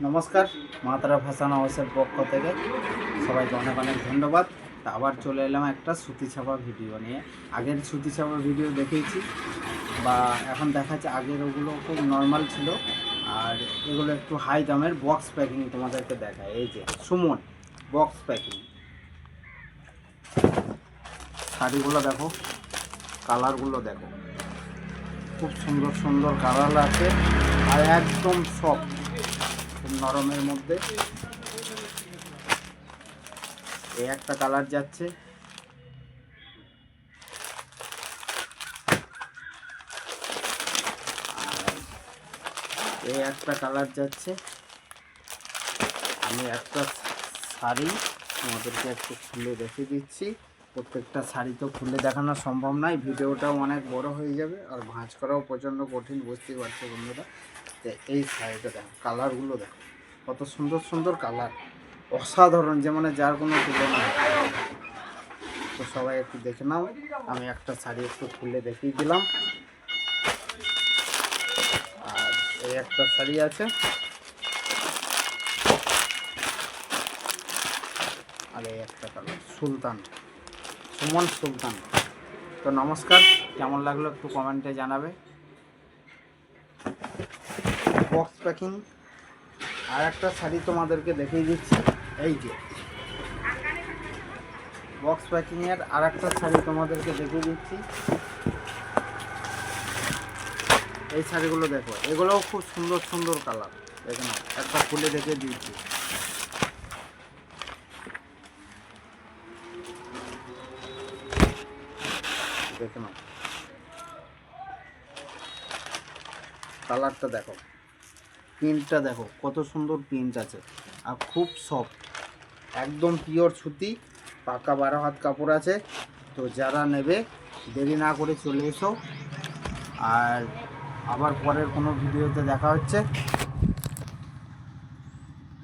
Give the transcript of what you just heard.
নমস্কার, মা তারা ফ্যাশন হাউসের পক্ষ থেকে সবাইকে অনেক অনেক ধন্যবাদ। তা আবার চলে এলাম একটা সুতি ছাপা ভিডিও নিয়ে। আগের সুতি ছাপা ভিডিও দেখিয়েছি বা এখন দেখাচ্ছে, আগের ওগুলো খুব নর্মাল ছিল, আর এগুলো একটু হাই দামের বক্স প্যাকিং তোমাদেরকে দেখায়। এই যে সুমন বক্স প্যাকিং শাড়িগুলো দেখো, কালারগুলো দেখো, খুব সুন্দর সুন্দর কালার আছে আর একদম সফট, খুব নরমের মধ্যে। এই একটা কালার যাচ্ছে, আর এই একটা কালার যাচ্ছে। আমি একটা শাড়ি তোমাদেরকে একটু খুলে দেখিয়ে দিচ্ছি। প্রত্যেকটা শাড়ি তো খুলে দেখানো সম্ভব নয়, ভিডিওটাও অনেক বড় হয়ে যাবে আর ভাঁজ করাও প্রচণ্ড কঠিন, বুঝতেই পারছো বন্ধুরা। তো এই শাড়িটা দেখো, কালারগুলো দেখো, কত সুন্দর সুন্দর কালার, অসাধারণ, যেমন যার কোনো তুলনা নেই। তো সবাই একটু দেখে নাও। আমি একটা শাড়ি একটু খুলে দেখিয়ে দিলাম। আর এই একটা শাড়ি আছে, আর এই একটা কালার সুলতান, সুমন সুলতান। তো নমস্কার, কেমন লাগলো একটু কমেন্টে জানাবে। বক্স প্যাকিং আর একটা শাড়ি তোমাদেরকে দেখিয়ে দিচ্ছি। এই যে বক্স প্যাকিংয়ের আর একটা শাড়ি তোমাদেরকে দেখিয়ে দিচ্ছি। এই শাড়িগুলো দেখো, এগুলোও খুব সুন্দর সুন্দর কালার। দেখে নাও, একটা খুলে দেখিয়ে দিচ্ছি। দেখে নাও, কালারটা দেখো, প্রিন্টটা দেখো, কত সুন্দর প্রিন্ট আছে আর খুব সফট, একদম পিওর সুতি, পাকা 12 হাত কাপড় আছে। তো যারা নেবে দেরি না করে চলে এসো। আর আবার পরের কোনো ভিডিওতে দেখা হচ্ছে।